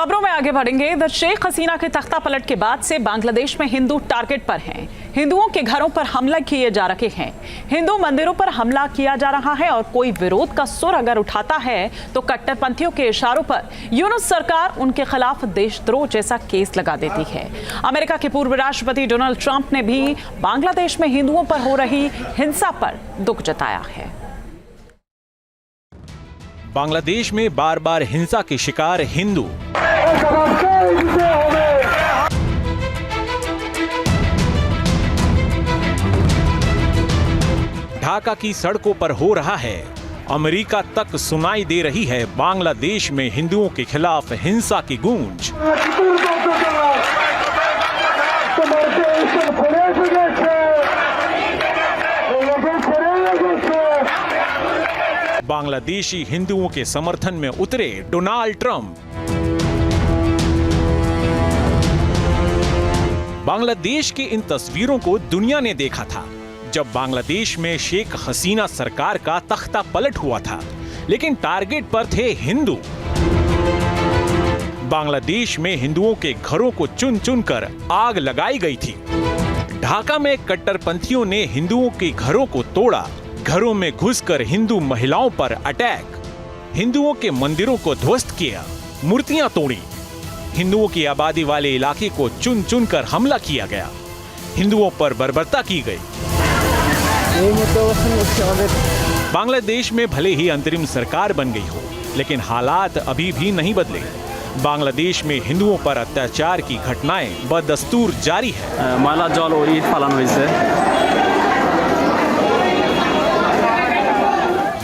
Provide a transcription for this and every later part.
खबरों में आगे बढ़ेंगे। इधर शेख हसीना के तख्ता पलट के बाद से बांग्लादेश में हिंदू टारगेट पर हैं। हिंदुओं के घरों पर हमला किए जा रहे हैं, हिंदू मंदिरों पर हमला किया जा रहा है और कोई विरोध का सुर अगर उठाता है तो कट्टरपंथियों के इशारों पर यूनुस सरकार उनके खिलाफ देशद्रोह जैसा केस लगा देती है। अमेरिका के पूर्व राष्ट्रपति डोनाल्ड ट्रंप ने भी बांग्लादेश में हिंदुओं पर हो रही हिंसा पर दुख जताया है। बांग्लादेश में बार बार हिंसा के शिकार हिंदू। ढाका की सड़कों पर हो रहा है, अमेरिका तक सुनाई दे रही है बांग्लादेश में हिंदुओं के खिलाफ हिंसा की गूंज। बांग्लादेशी हिंदुओं के समर्थन में उतरे डोनाल्ड ट्रंप। बांग्लादेश की इन तस्वीरों को दुनिया ने देखा था जब बांग्लादेश में शेख हसीना सरकार का तख्ता पलट हुआ था, लेकिन टारगेट पर थे हिंदू। बांग्लादेश में हिंदुओं के घरों को चुन चुनकर आग लगाई गई थी। ढाका में कट्टरपंथियों ने हिंदुओं के घरों को तोड़ा, घरों में घुसकर हिंदू महिलाओं पर अटैक, हिंदुओं के मंदिरों को ध्वस्त किया, मूर्तियां तोड़ी, हिंदुओं की आबादी वाले इलाके को चुन चुनकर हमला किया गया, हिंदुओं पर बर्बरता की गई। बांग्लादेश में भले ही अंतरिम सरकार बन गई हो, लेकिन हालात अभी भी नहीं बदले। बांग्लादेश में हिंदुओं पर अत्याचार की घटनाएं बदस्तूर जारी है। माला जल और ईट फालानो हয়েছে।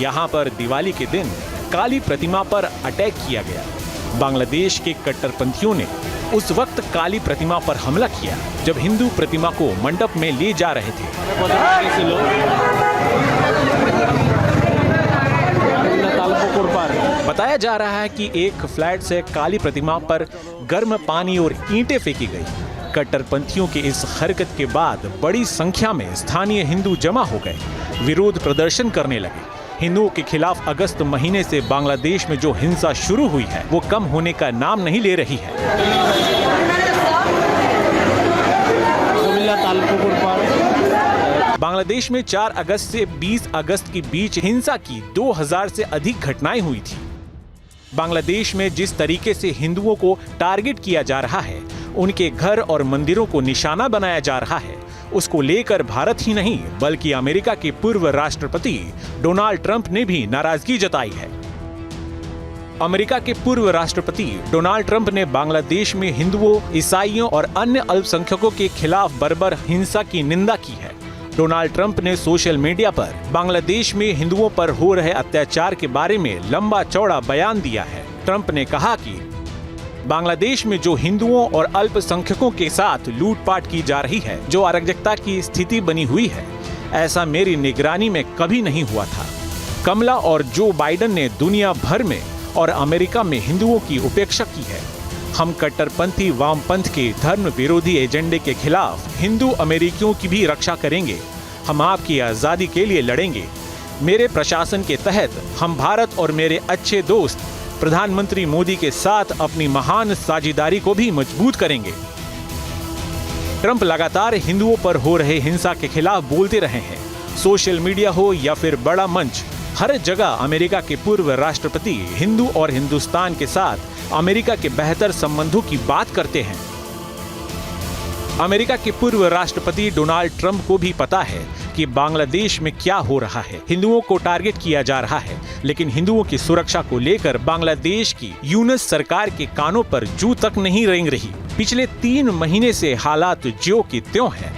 यहाँ पर दिवाली के दिन काली प्रतिमा पर अटैक किया गया। बांग्लादेश के कट्टरपंथियों ने उस वक्त काली प्रतिमा पर हमला किया जब हिंदू प्रतिमा को मंडप में ले जा रहे थे। बताया जा रहा है कि एक फ्लैट से काली प्रतिमा पर गर्म पानी और ईंटें फेंकी गई। कट्टरपंथियों की इस हरकत के बाद बड़ी संख्या में स्थानीय हिंदू जमा हो गए, विरोध प्रदर्शन करने लगे। हिंदुओं के खिलाफ अगस्त महीने से बांग्लादेश में जो हिंसा शुरू हुई है वो कम होने का नाम नहीं ले रही है। बांग्लादेश में 4 अगस्त से 20 अगस्त के बीच हिंसा की 2000 से अधिक घटनाएं हुई थी। बांग्लादेश में जिस तरीके से हिंदुओं को टारगेट किया जा रहा है, उनके घर और मंदिरों को निशाना बनाया जा रहा है, उसको लेकर भारत ही नहीं बल्कि अमेरिका के पूर्व राष्ट्रपति डोनाल्ड ट्रंप ने भी नाराजगी जताई है। अमेरिका के पूर्व राष्ट्रपति डोनाल्ड ट्रंप ने बांग्लादेश में हिंदुओं, ईसाइयों और अन्य अल्पसंख्यकों के खिलाफ बर्बर हिंसा की निंदा की है। डोनाल्ड ट्रंप ने सोशल मीडिया पर बांग्लादेश में हिंदुओं पर हो रहे अत्याचार के बारे में लंबा चौड़ा बयान दिया है। ट्रंप ने कहा कि बांग्लादेश में जो हिंदुओं और अल्पसंख्यकों के साथ लूटपाट की जा रही है, जो अराजकता की स्थिति बनी हुई है, ऐसा मेरी निगरानी में कभी नहीं हुआ था। कमला और जो बाइडेन ने दुनिया भर में और अमेरिका में हिंदुओं की उपेक्षा की है। हम कट्टरपंथी वामपंथ के धर्म विरोधी एजेंडे के खिलाफ हिंदू अमेरिकियों की भी रक्षा करेंगे। हम आपकी आज़ादी के लिए लड़ेंगे। मेरे प्रशासन के तहत हम भारत और मेरे अच्छे दोस्त प्रधानमंत्री मोदी के साथ अपनी महान साझेदारी को भी मजबूत करेंगे। ट्रंप लगातार हिंदुओं पर हो रहे हिंसा के खिलाफ बोलते रहे हैं। सोशल मीडिया हो या फिर बड़ा मंच, हर जगह अमेरिका के पूर्व राष्ट्रपति हिंदू और हिंदुस्तान के साथ अमेरिका के बेहतर संबंधों की बात करते हैं। अमेरिका के पूर्व राष्ट्रपति डोनाल्ड ट्रंप को भी पता है कि बांग्लादेश में क्या हो रहा है। हिंदुओं को टारगेट किया जा रहा है, लेकिन हिंदुओं की सुरक्षा को लेकर बांग्लादेश की यूनुस सरकार के कानों पर जू तक नहीं रेंग रही। पिछले 3 महीने से हालात ज्यों की त्यों हैं।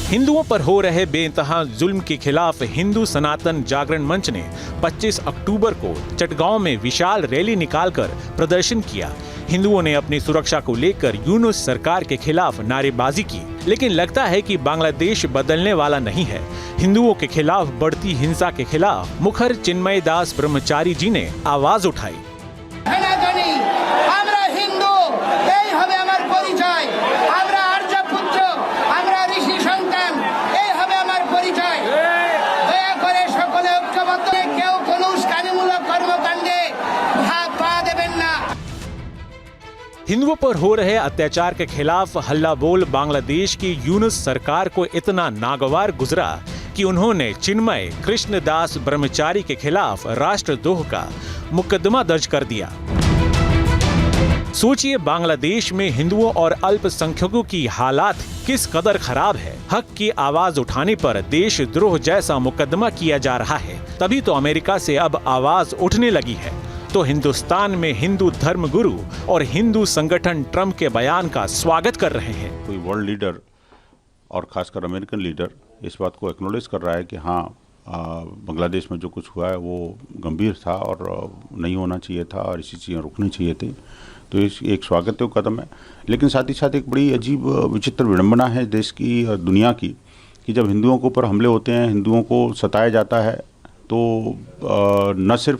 हिंदुओं पर हो रहे बेइंतहा जुल्म के खिलाफ हिंदू सनातन जागरण मंच ने 25 अक्टूबर को चटगांव में विशाल रैली निकालकर प्रदर्शन किया। हिंदुओं ने अपनी सुरक्षा को लेकर यूनुस सरकार के खिलाफ नारेबाजी की, लेकिन लगता है कि बांग्लादेश बदलने वाला नहीं है। हिंदुओं के खिलाफ बढ़ती हिंसा के खिलाफ मुखर चिन्मय दास ब्रह्मचारी जी ने आवाज उठाई। हिंदुओं पर हो रहे अत्याचार के खिलाफ हल्ला बोल बांग्लादेश की यूनुस सरकार को इतना नागवार गुजरा कि उन्होंने चिन्मय कृष्णदास ब्रह्मचारी के खिलाफ राष्ट्रद्रोह का मुकदमा दर्ज कर दिया। सोचिए बांग्लादेश में हिंदुओं और अल्पसंख्यकों की हालात किस कदर खराब है। हक की आवाज उठाने पर देशद्रोह जैसा मुकदमा किया जा रहा है। तभी तो अमेरिका से अब आवाज उठने लगी है। तो हिंदुस्तान में हिंदू धर्म गुरु और हिंदू संगठन ट्रंप के बयान का स्वागत कर रहे हैं। कोई वर्ल्ड लीडर और खासकर अमेरिकन लीडर इस बात को एक्नॉलेज कर रहा है कि हाँ, बांग्लादेश में जो कुछ हुआ है वो गंभीर था और नहीं होना चाहिए था और इसी चीज़ें रुकनी चाहिए थी। तो इस एक स्वागत कदम है। लेकिन साथ ही साथ एक बड़ी अजीब विचित्र विडंबना है देश की और दुनिया की कि जब हिंदुओं के ऊपर हमले होते हैं, हिंदुओं को सताया जाता है, तो न सिर्फ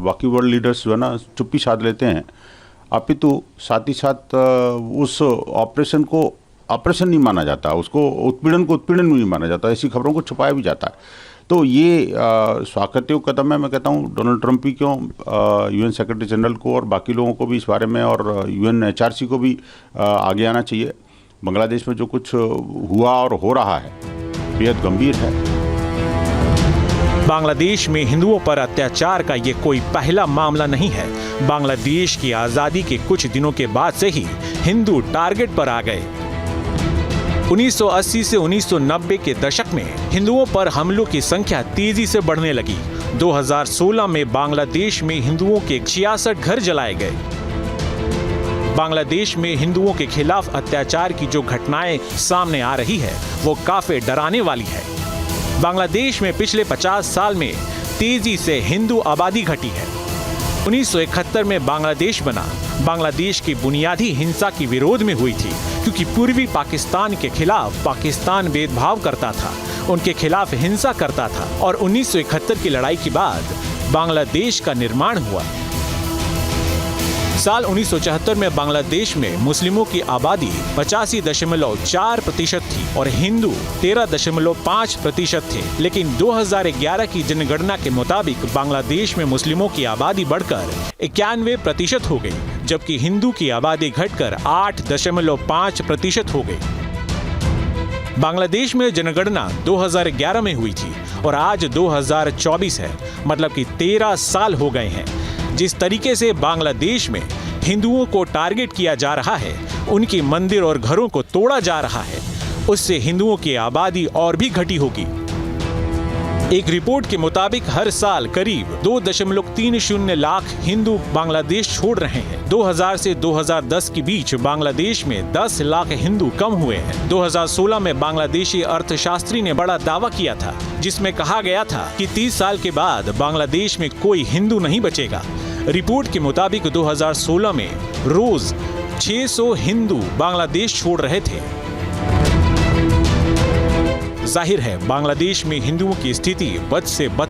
बाकी वर्ल्ड लीडर्स जो है ना चुप्पी साध लेते हैं, अपितु साथ ही साथ उस ऑपरेशन को ऑपरेशन नहीं माना जाता, उसको उत्पीड़न को उत्पीड़न नहीं माना जाता, ऐसी खबरों को छुपाया भी जाता है। तो ये स्वागत कदम है। मैं कहता हूँ डोनाल्ड ट्रंप ही क्यों, यूएन सेक्रेटरी जनरल को और बाकी लोगों को भी इस बारे में और यूएनएचआरसी को भी आगे आना चाहिए। बांग्लादेश में जो कुछ हुआ और हो रहा है बेहद गंभीर है। बांग्लादेश में हिंदुओं पर अत्याचार का ये कोई पहला मामला नहीं है। बांग्लादेश की आजादी के कुछ दिनों के बाद से ही हिंदू टारगेट पर आ गए। 1980 से 1990 के दशक में हिंदुओं पर हमलों की संख्या तेजी से बढ़ने लगी। 2016 में बांग्लादेश में हिंदुओं के 66 घर जलाए गए। बांग्लादेश में हिंदुओं के खिलाफ अत्याचार की जो घटनाएं सामने आ रही है वो काफी डराने वाली है। बांग्लादेश में पिछले 50 साल में तेजी से हिंदू आबादी घटी है। 1971 में बांग्लादेश बना। बांग्लादेश की बुनियादी हिंसा की विरोध में हुई थी क्योंकि पूर्वी पाकिस्तान के खिलाफ पाकिस्तान भेदभाव करता था, उनके खिलाफ हिंसा करता था और 1971 की लड़ाई के बाद बांग्लादेश का निर्माण हुआ। साल 1974 में बांग्लादेश में मुस्लिमों की आबादी 85.4% थी और हिंदू 13.5% थे। लेकिन 2011 की जनगणना के मुताबिक बांग्लादेश में मुस्लिमों की आबादी बढ़कर 91% हो गई, जबकि हिंदू की आबादी घटकर 8.5% हो गई। बांग्लादेश में जनगणना 2011 में हुई थी और आज 2024 है, मतलब कि 13 साल हो गए हैं। जिस तरीके से बांग्लादेश में हिंदुओं को टारगेट किया जा रहा है, उनकी मंदिर और घरों को तोड़ा जा रहा है, उससे हिंदुओं की आबादी और भी घटी होगी। एक रिपोर्ट के मुताबिक हर साल करीब 2.30 लाख हिंदू बांग्लादेश छोड़ रहे हैं। 2000 से 2010 के बीच बांग्लादेश में 10 लाख हिंदू कम हुए हैं। 2016 में बांग्लादेशी अर्थशास्त्री ने बड़ा दावा किया था, जिसमें कहा गया था कि 30 साल के बाद बांग्लादेश में कोई हिंदू नहीं बचेगा। रिपोर्ट के मुताबिक 2016 में रोज 600 हिंदू बांग्लादेश छोड़ रहे थे। जाहिर है बांग्लादेश में हिंदुओं की स्थिति बद से बद